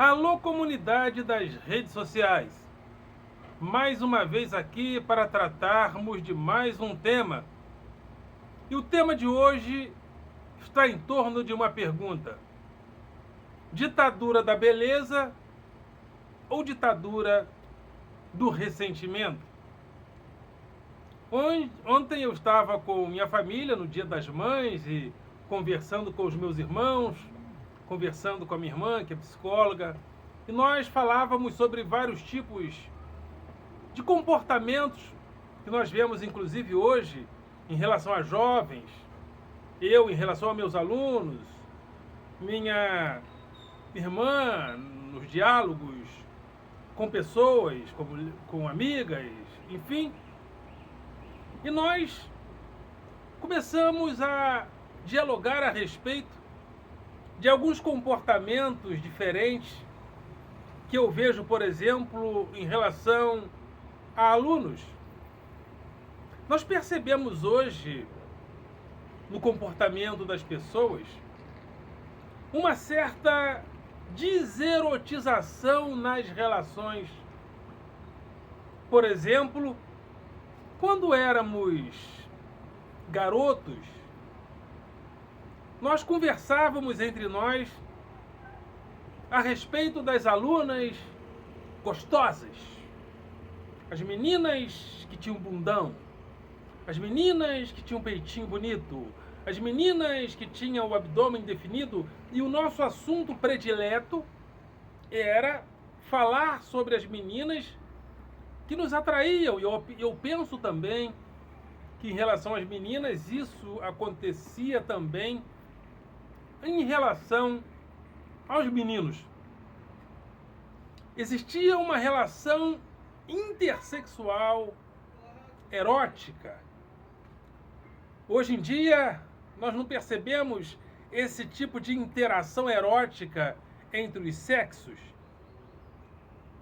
Alô, comunidade das redes sociais! Mais uma vez aqui para tratarmos de mais um tema. E o tema de hoje está em torno de uma pergunta: ditadura da beleza ou ditadura do ressentimento? Ontem eu estava com minha família no Dia das Mães e conversando com os meus irmãos, conversando com a minha irmã, que é psicóloga, e nós falávamos sobre vários tipos de comportamentos que nós vemos, inclusive hoje, em relação a jovens, eu em relação a meus alunos, minha irmã nos diálogos com pessoas, com amigas, enfim. E nós começamos a dialogar a respeito de alguns comportamentos diferentes que eu vejo, por exemplo, em relação a alunos. Nós percebemos hoje, no comportamento das pessoas, uma certa deserotização nas relações. Por exemplo, quando éramos garotos, nós conversávamos entre nós a respeito das alunas gostosas, as meninas que tinham bundão, as meninas que tinham peitinho bonito, as meninas que tinham o abdômen definido, e o nosso assunto predileto era falar sobre as meninas que nos atraíam. E eu penso também que em relação às meninas isso acontecia também em relação aos meninos. Existia uma relação intersexual erótica. Hoje em dia, nós não percebemos esse tipo de interação erótica entre os sexos.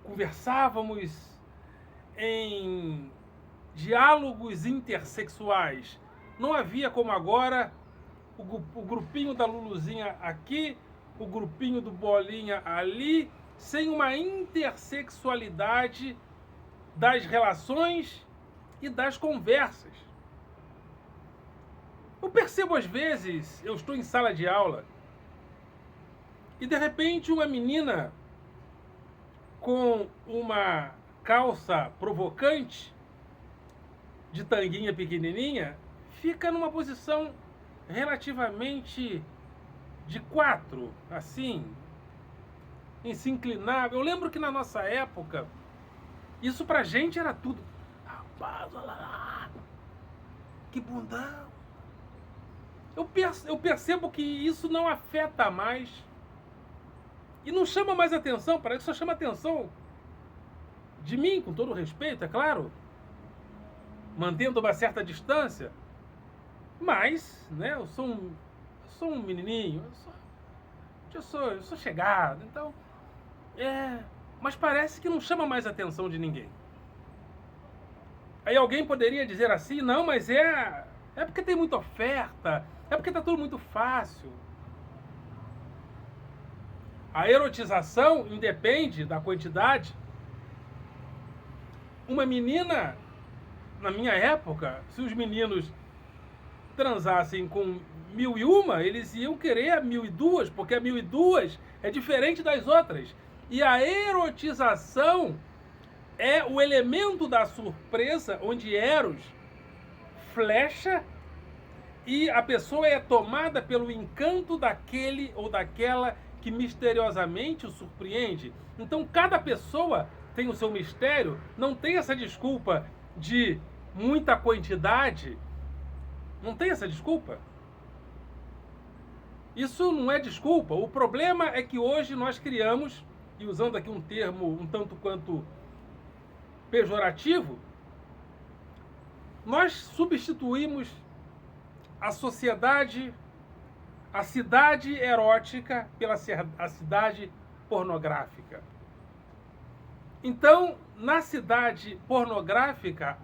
Conversávamos em diálogos intersexuais. Não havia como agora o grupinho da Luluzinha aqui, o grupinho do Bolinha ali, sem uma intersexualidade das relações e das conversas. Eu percebo às vezes, eu estou em sala de aula e de repente uma menina com uma calça provocante de tanguinha pequenininha fica numa posição relativamente de 4, assim, em se inclinar. Eu lembro que na nossa época, isso pra gente era tudo. Rapaz, olha lá, que bundão. Eu percebo que isso não afeta mais e não chama mais atenção. Parece que só chama atenção de mim, com todo respeito, é claro, mantendo uma certa distância. Mas, né, eu sou um menininho, eu sou chegado, então, mas parece que não chama mais atenção de ninguém. Aí alguém poderia dizer assim: não, mas é porque tem muita oferta, é porque está tudo muito fácil. A erotização independe da quantidade. Uma menina, na minha época, se os meninos transassem com 1001, eles iam querer a 1002, porque a 1002 é diferente das outras. E a erotização é o elemento da surpresa, onde Eros flecha e a pessoa é tomada pelo encanto daquele ou daquela que misteriosamente o surpreende. Então cada pessoa tem o seu mistério, não tem essa desculpa de muita quantidade, não tem essa desculpa. Isso não é desculpa. O problema é que hoje nós criamos, e usando aqui um termo um tanto quanto pejorativo, nós substituímos a sociedade, a cidade erótica pela a cidade pornográfica. Então, na cidade pornográfica,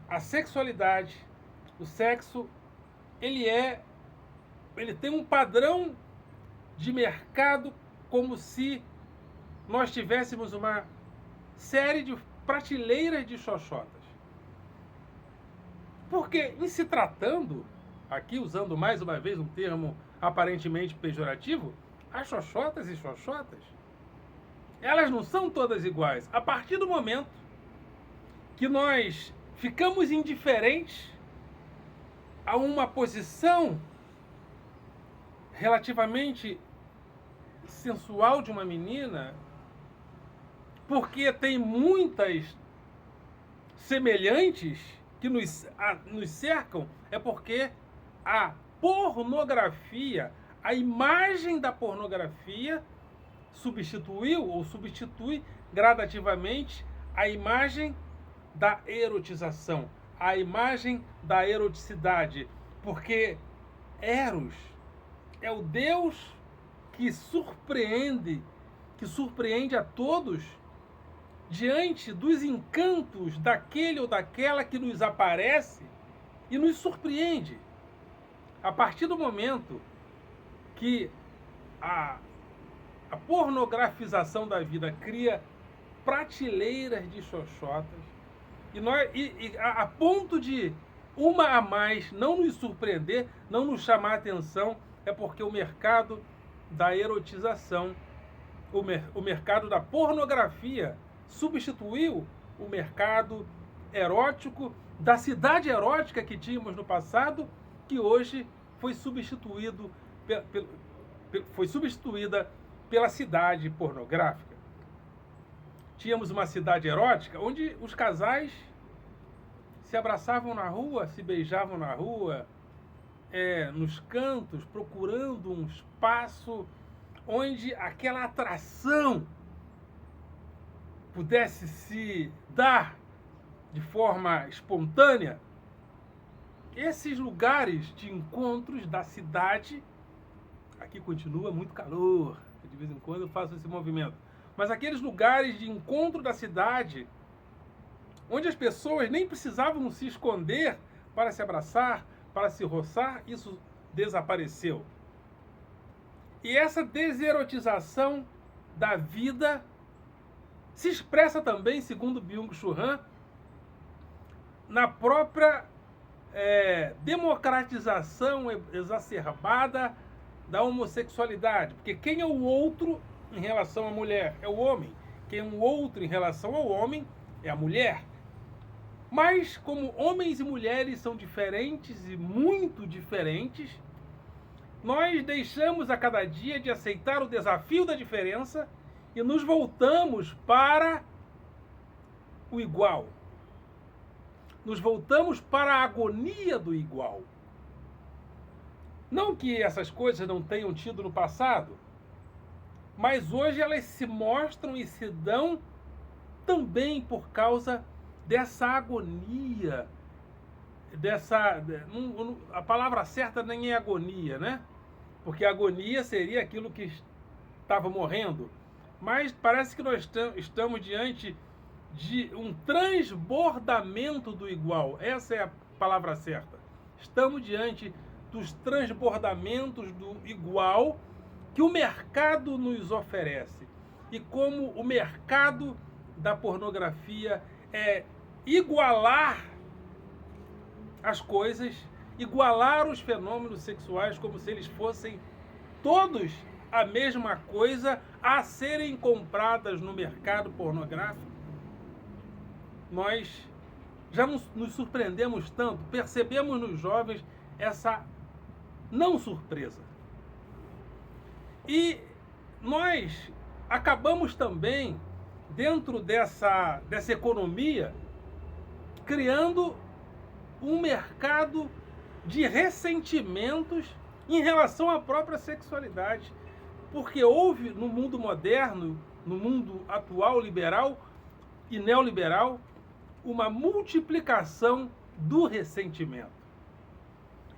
a sexualidade, o sexo, ele tem um padrão de mercado como se nós tivéssemos uma série de prateleiras de xoxotas. Porque, em se tratando, aqui usando mais uma vez um termo aparentemente pejorativo, as xoxotas e xoxotas, elas não são todas iguais. A partir do momento que nós ficamos indiferentes a uma posição relativamente sensual de uma menina, porque tem muitas semelhantes que nos cercam, é porque a pornografia, a imagem da pornografia substituiu ou substitui gradativamente a imagem da erotização, a imagem da eroticidade, porque Eros é o Deus que surpreende a todos diante dos encantos daquele ou daquela que nos aparece e nos surpreende. A partir do momento que a pornografização da vida cria prateleiras de xoxotas, a ponto de uma a mais não nos surpreender, não nos chamar a atenção, é porque o mercado da erotização, o mercado da pornografia substituiu o mercado erótico da cidade erótica que tínhamos no passado, que hoje foi substituída pela cidade pornográfica. Tínhamos uma cidade erótica onde os casais se abraçavam na rua, se beijavam na rua, nos cantos, procurando um espaço onde aquela atração pudesse se dar de forma espontânea. Esses lugares de encontros da cidade, aqui continua muito calor, de vez em quando eu faço esse movimento, mas aqueles lugares de encontro da cidade, onde as pessoas nem precisavam se esconder para se abraçar, para se roçar, isso desapareceu. E essa deserotização da vida se expressa também, segundo Byung-Chul Han, na própria democratização exacerbada da homossexualidade. Porque quem é o outro em relação à mulher? É o homem. Quem é o outro em relação ao homem é a mulher. Mas, como homens e mulheres são diferentes e muito diferentes, nós deixamos a cada dia de aceitar o desafio da diferença e nos voltamos para o igual. Nos voltamos para a agonia do igual. Não que essas coisas não tenham tido no passado, mas hoje elas se mostram e se dão também por causa dessa agonia, a palavra certa nem é agonia, né? Porque agonia seria aquilo que estava morrendo, mas parece que nós estamos diante de um transbordamento do igual. Essa é a palavra certa. Estamos diante dos transbordamentos do igual que o mercado nos oferece. E como o mercado da pornografia é igualar as coisas, igualar os fenômenos sexuais como se eles fossem todos a mesma coisa a serem compradas no mercado pornográfico, nós já nos surpreendemos tanto, percebemos nos jovens essa não surpresa. E nós acabamos também, dentro dessa economia, criando um mercado de ressentimentos em relação à própria sexualidade. Porque houve no mundo moderno, no mundo atual liberal e neoliberal, uma multiplicação do ressentimento.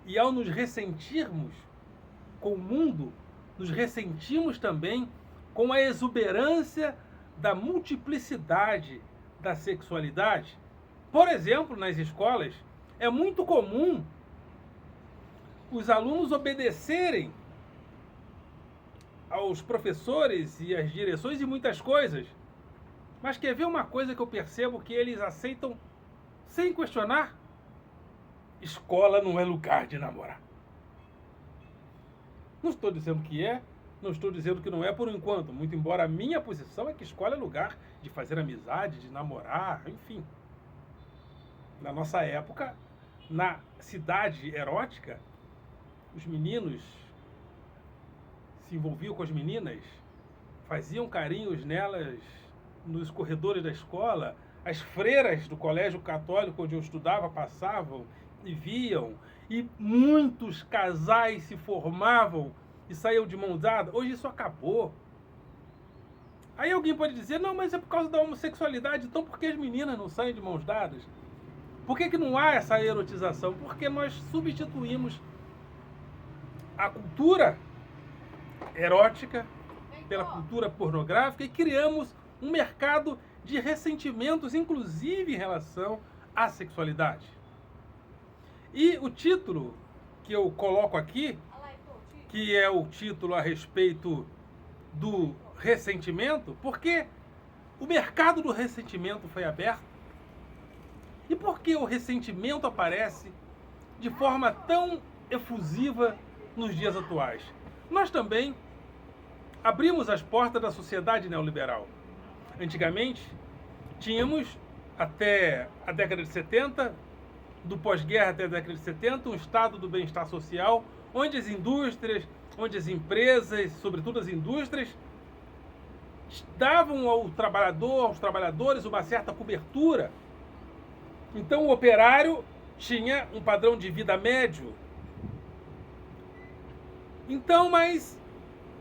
E ao nos ressentirmos com o mundo, nos ressentimos também com a exuberância da multiplicidade da sexualidade. Por exemplo, nas escolas, é muito comum os alunos obedecerem aos professores e às direções e muitas coisas. Mas quer ver uma coisa que eu percebo que eles aceitam sem questionar? Escola não é lugar de namorar. Não estou dizendo que é, não estou dizendo que não é por enquanto, muito embora a minha posição é que escola é lugar de fazer amizade, de namorar, enfim. Na nossa época, na cidade erótica, os meninos se envolviam com as meninas, faziam carinhos nelas nos corredores da escola, as freiras do colégio católico onde eu estudava passavam e viam, e muitos casais se formavam e saíam de mão dada. Hoje isso acabou. Aí alguém pode dizer, não, mas é por causa da homossexualidade, então por que as meninas não saem de mãos dadas? Por que não há essa erotização? Porque nós substituímos a cultura erótica pela cultura pornográfica e criamos um mercado de ressentimentos, inclusive em relação à sexualidade. E o título que eu coloco aqui, que é o título a respeito do ressentimento, porque o mercado do ressentimento foi aberto. E por que o ressentimento aparece de forma tão efusiva nos dias atuais? Nós também abrimos as portas da sociedade neoliberal. Antigamente, tínhamos, até a década de 70, do pós-guerra até a década de 70, um estado do bem-estar social, onde as indústrias, onde as empresas, sobretudo as indústrias, davam ao trabalhador, aos trabalhadores, uma certa cobertura. Então o operário tinha um padrão de vida médio. Então, mas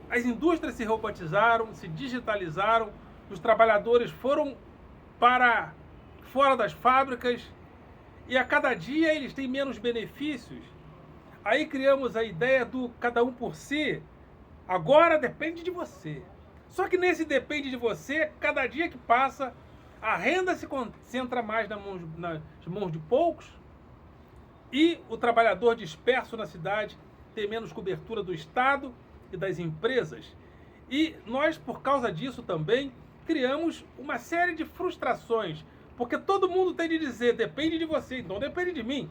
as indústrias se robotizaram, se digitalizaram, os trabalhadores foram para fora das fábricas e a cada dia eles têm menos benefícios. Aí criamos a ideia do cada um por si. Agora depende de você. Só que nesse depende de você, cada dia que passa, a renda se concentra mais nas mãos de poucos e o trabalhador disperso na cidade tem menos cobertura do Estado e das empresas. E nós, por causa disso também, criamos uma série de frustrações, porque todo mundo tem de dizer, depende de você, então depende de mim.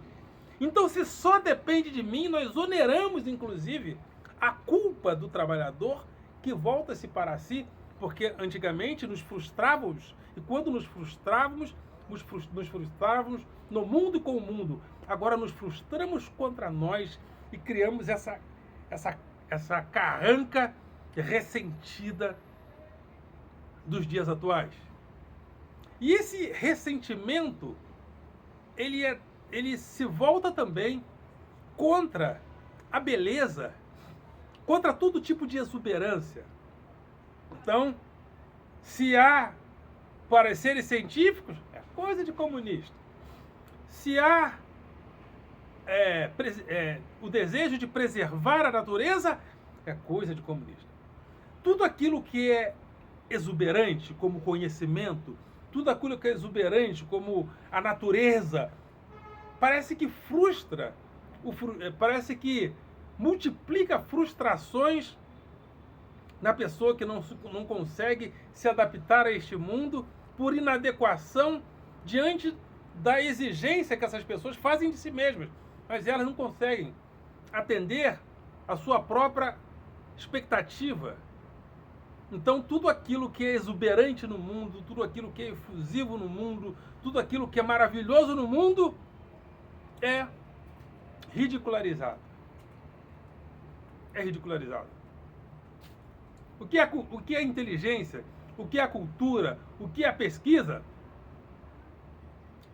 Então, se só depende de mim, nós oneramos, inclusive, a culpa do trabalhador que volta-se para si, porque antigamente nos frustrávamos, e quando nos frustrávamos no mundo e com o mundo. Agora nos frustramos contra nós e criamos essa carranca ressentida dos dias atuais. E esse ressentimento, ele se volta também contra a beleza, contra todo tipo de exuberância. Então, se há pareceres científicos, é coisa de comunista. Se há o desejo de preservar a natureza, é coisa de comunista. Tudo aquilo que é exuberante como conhecimento, tudo aquilo que é exuberante como a natureza, parece que frustra, parece que multiplica frustrações na pessoa que não consegue se adaptar a este mundo por inadequação diante da exigência que essas pessoas fazem de si mesmas, mas elas não conseguem atender a sua própria expectativa. Então, tudo aquilo que é exuberante no mundo, tudo aquilo que é efusivo no mundo, tudo aquilo que é maravilhoso no mundo é ridicularizado. É ridicularizado. O que é inteligência? O que é a cultura? O que é a pesquisa?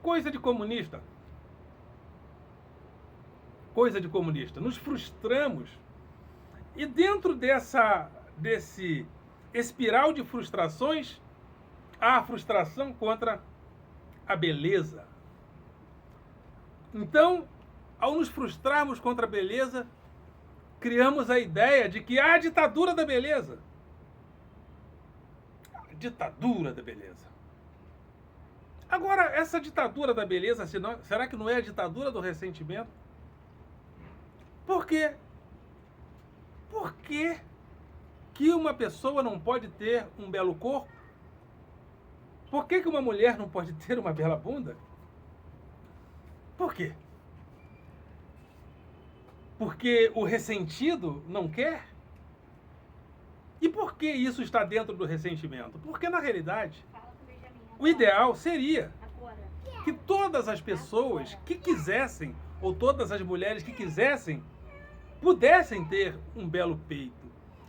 Coisa de comunista. Coisa de comunista. Nos frustramos. E dentro desse espiral de frustrações, há a frustração contra a beleza. Então, ao nos frustrarmos contra a beleza, criamos a ideia de que há a ditadura da beleza. A ditadura da beleza. Agora, essa ditadura da beleza, será que não é a ditadura do ressentimento? Por quê? Por que que uma pessoa não pode ter um belo corpo? Por que uma mulher não pode ter uma bela bunda? Por quê? Porque o ressentido não quer? E por que isso está dentro do ressentimento? Porque, na realidade, o ideal seria que todas as pessoas que quisessem, ou todas as mulheres que quisessem, pudessem ter um belo peito,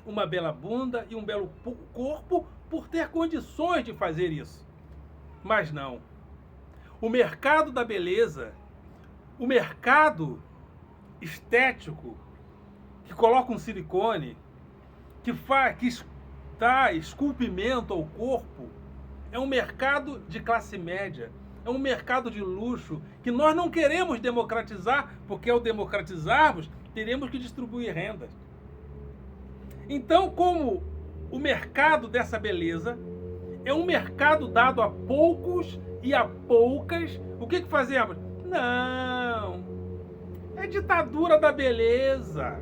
uma bela bunda e um belo corpo por ter condições de fazer isso. Mas não. O mercado da beleza, o mercado estético, que coloca um silicone, que dá esculpimento ao corpo, é um mercado de classe média, é um mercado de luxo que nós não queremos democratizar, porque ao democratizarmos, teremos que distribuir rendas. Então, como o mercado dessa beleza é um mercado dado a poucos e a poucas, o que fazemos? Não, é ditadura da beleza.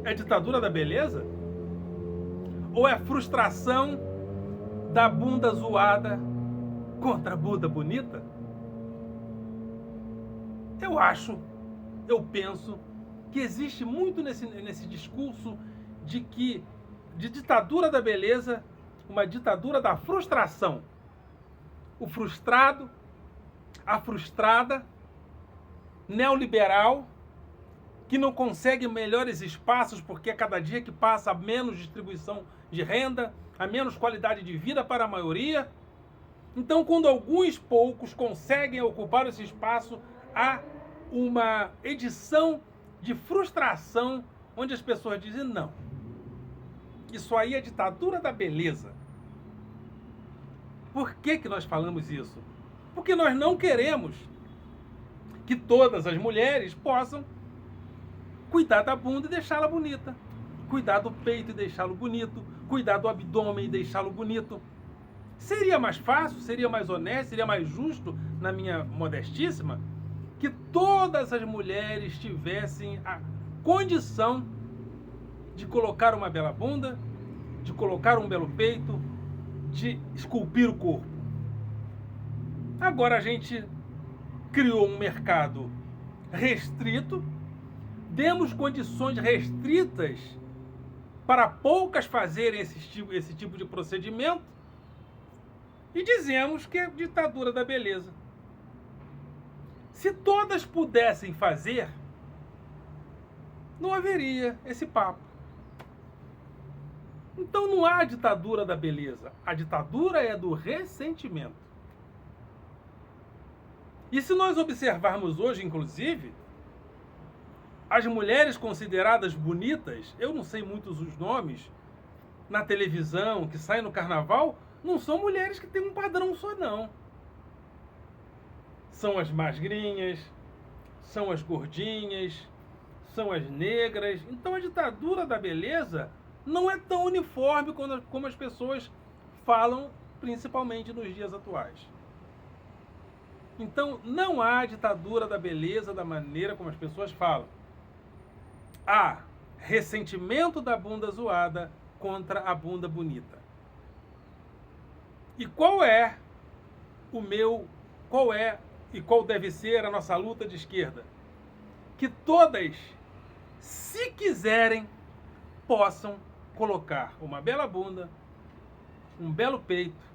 É ditadura da beleza? Ou é frustração da bunda zoada contra a bunda bonita? Eu penso que existe muito nesse discurso de ditadura da beleza, uma ditadura da frustração. O frustrado, a frustrada, neoliberal, que não consegue melhores espaços porque a cada dia que passa há menos distribuição de renda, há menos qualidade de vida para a maioria. Então, quando alguns poucos conseguem ocupar esse espaço, há uma edição de frustração onde as pessoas dizem não. Isso aí é ditadura da beleza. Por que nós falamos isso? Porque nós não queremos que todas as mulheres possam cuidar da bunda e deixá-la bonita, cuidar do peito e deixá-lo bonito, cuidar do abdômen e deixá-lo bonito. Seria mais fácil, seria mais honesto, seria mais justo, na minha modestíssima, que todas as mulheres tivessem a condição de colocar uma bela bunda, de colocar um belo peito, de esculpir o corpo. Agora a gente criou um mercado restrito, demos condições restritas para poucas fazerem esse tipo de procedimento e dizemos que é ditadura da beleza. Se todas pudessem fazer, não haveria esse papo. Então não há ditadura da beleza. A ditadura é do ressentimento. E se nós observarmos hoje, inclusive, as mulheres consideradas bonitas, eu não sei muitos os nomes, na televisão, que saem no carnaval, não são mulheres que têm um padrão só, não. São as magrinhas, são as gordinhas, são as negras. Então a ditadura da beleza não é tão uniforme como as pessoas falam, principalmente nos dias atuais. Então não há ditadura da beleza da maneira como as pessoas falam. Há ressentimento da bunda zoada contra a bunda bonita. E qual deve ser a nossa luta de esquerda? Que todas, se quiserem, possam colocar uma bela bunda, um belo peito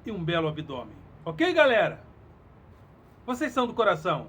e um belo abdômen. Ok, galera? Vocês são do coração.